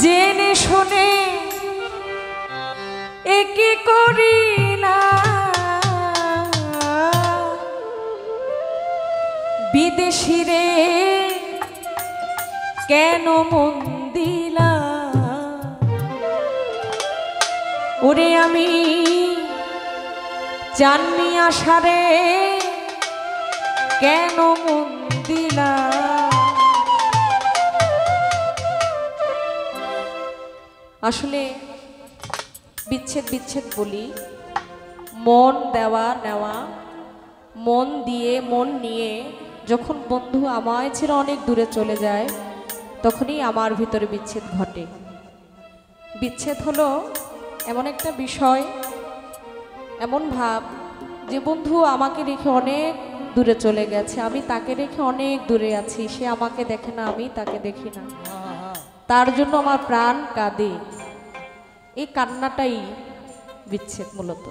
জেনে শুনে একি করি না বিদেশিরে কেন মন দিলা ওরে আমি জাননি আশারে কেন মন দিলা আসলে বিচ্ছেদ বিচ্ছেদ বলি মন দেওয়া নেওয়া মন দিয়ে মন নিয়ে যখন বন্ধু আমায় ছেড়ে অনেক দূরে চলে যায় তখনই আমার ভিতরে বিচ্ছেদ ঘটে। বিচ্ছেদ হলো এমন একটা বিষয়, এমন ভাব যে বন্ধু আমাকে রেখে অনেক দূরে চলে গেছে, আমি তাকে রেখে অনেক দূরে আছি, সে আমাকে দেখে না আমি তাকে দেখি না, তার জন্য আমার প্রাণ কাঁদে। এই কান্নাটাই বিচ্ছেদ। মূলত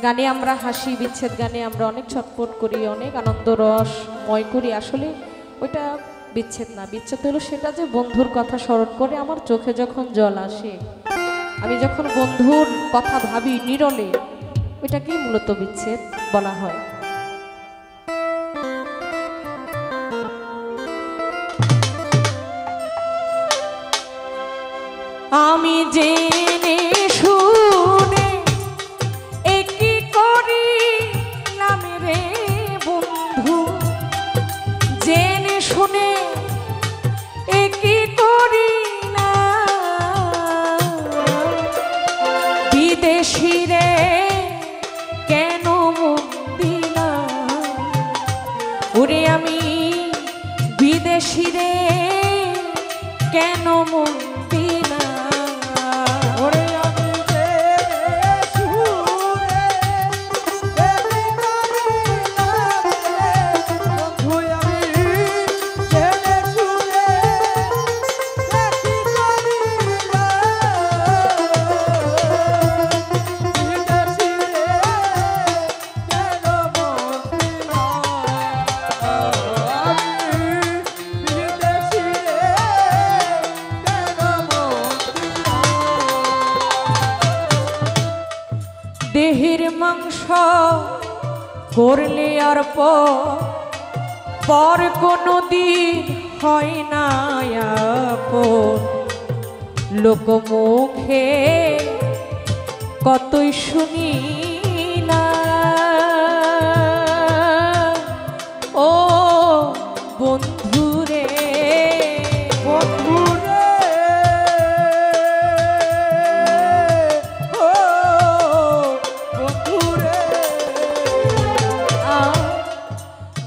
গানে আমরা হাসি, বিচ্ছেদ গানে আমরা অনেক ছটফট করি, অনেক আনন্দ রসময় করি, আসলে ওইটা বিচ্ছেদ না। বিচ্ছেদ হলো সেটা যে বন্ধুর কথা স্মরণ করে আমার চোখে যখন জল আসে, আমি যখন বন্ধুর কথা ভাবি নীরলে, ওইটাকেই মূলত বিচ্ছেদ বলা হয়। আমি জেনে শুনে একি করিলাম রে বন্ধু, জেনে শুনে একি করি না বিদেশি রে কেন মন দিলা ওরে আমি বিদেশি রে কেন মন দিলা ওরে আমি দেহের মাংস করলে আর পর কোনো দিন হয় না আপন, লোক মুখে কতই শুনি না ও বন্ধুরে বন্ধুরে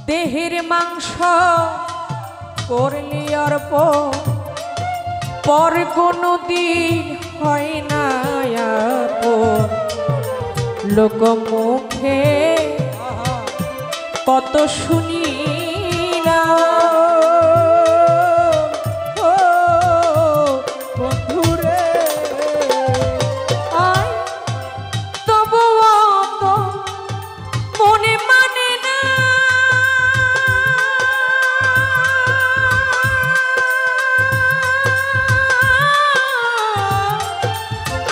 দেহের মাংস করলি অর্প পর কোনো দিন হয় না আপন, লোক মুখে কত শুনি না বন্ধুরে তবু তো মনে মানে না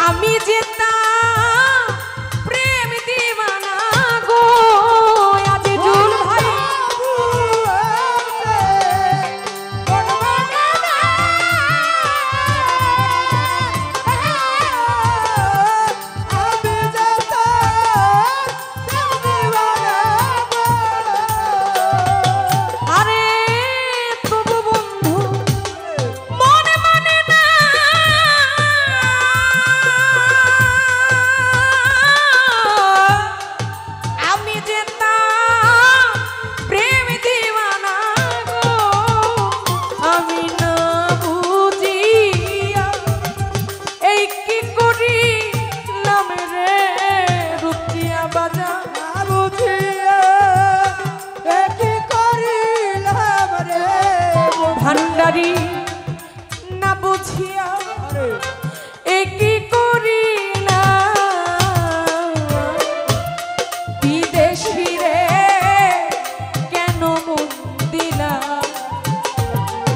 আমি যে তার প্রেম দিওয়ানা গো আজিজুল ভাই আরে তবু বন্ধু মনে মানে না আমি যে তার প্রেম দিওয়ানা গো আমি না বুঝিয়া এই কি করিলাম রে রুকিয়া বাজা বুঝিয়া এই কি করিলাম রে ভান্ডারি না বুঝিয়া এই কি করিলাম বিদেশি রে কেন মন দিলা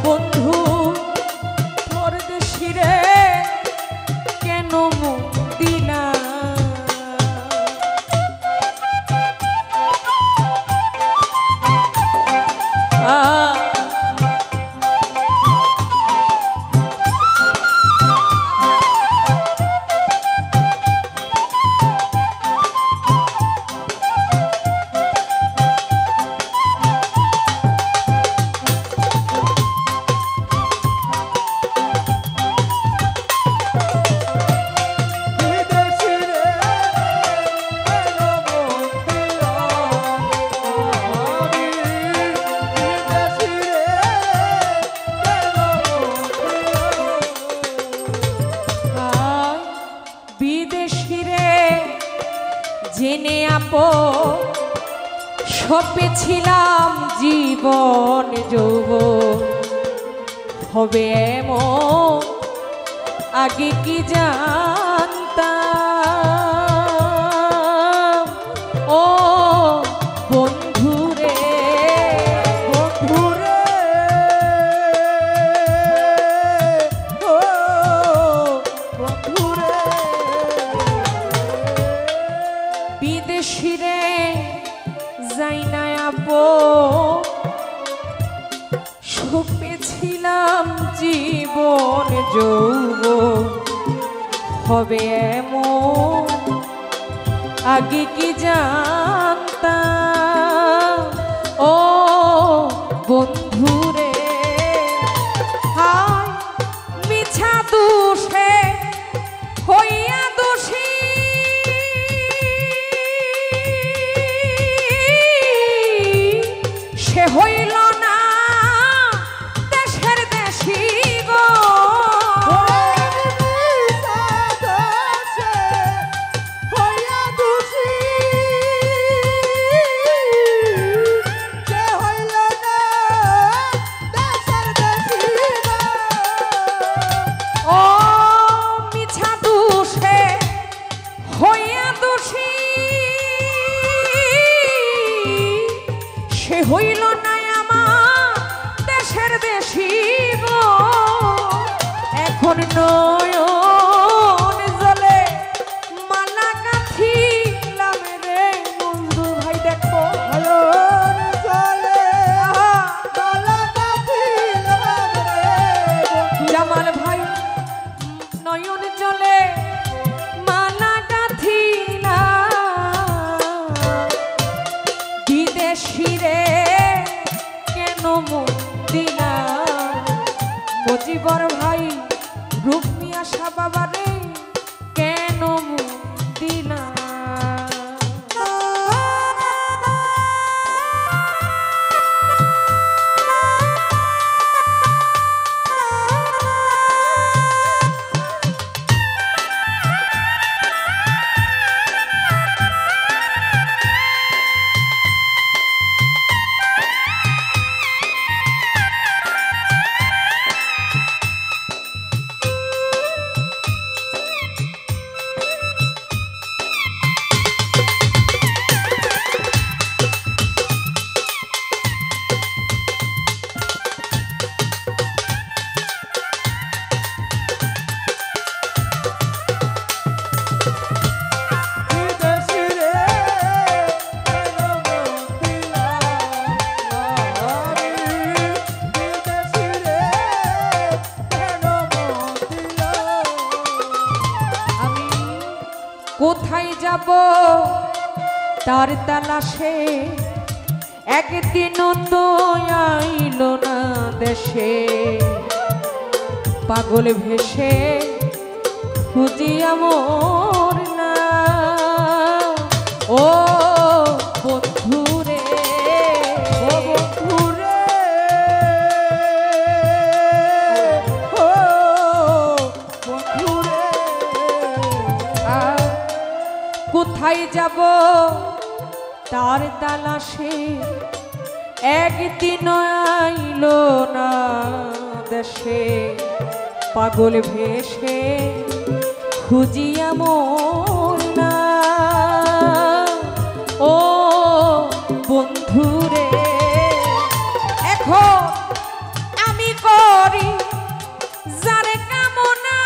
বন্ধু পরদেশি রে জেনে সপেছিলাম জীবন যৌবন হবে এমন, আগে কি জানতাম ও বন্ধুরে বন্ধুরে ও বন্ধুরে বিদেশিরে যাই না সুখ পেয়েছিলাম জীবন যৌবন হবে এমন, আগে কি জানতাম ও বন্ধুরে হায় মিছা দোষে হইয়া দোষী সে হইল না দেশের দেশি গো হইয়া দোষী সে হইল না দেশের দেশি ও মিছা দোষে হইয়া দোষী সে হইল না আমার দেশের দেশি গো এখন নয়ন জলে মালা গাঁথিলাম রে বন্ধু ভাই দেখো নয়ন জলে মালা গাঁথিলাম রে জামাল ভাই নয়ন জলে মালা গাঁথিলাম বিদেশিরে কেন মুখ দিলাম মজিবর ভাই রুকমি আশা বাবারে কেন মুখ দিলাম কোথায় যাব তার তালাশে একদিনও তো আইল না দেশে পাগল ভেসে খুঁজি আমর না ও বন্ধুরে ও বন্ধুরে ও বন্ধুরে কোথায় যাব তার তালাশে একদিন আইল না দেশে পাগল ভেসে খুঁজিয়া মোর না ও বন্ধুরে এখন আমি করি যারে কামনা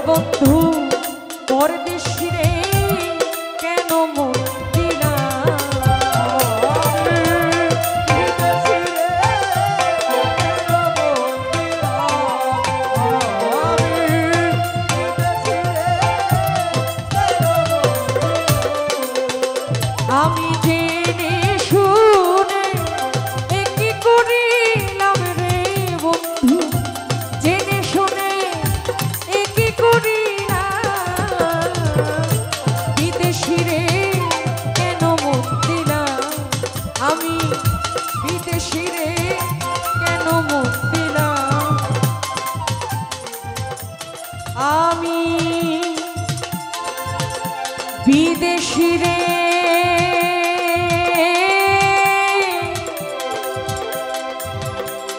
বন্ধু পরদেশী রে কেন মন দিলা আমি জেনে শুনে কি করিলাম রে বন্ধু জেনে শুনে কি করিলাম বিদেশি রে কেন মন দিলাম আমি বিদেশি রে কেন মন দিলাম আমি বিদেশি রে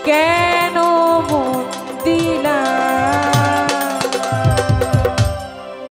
que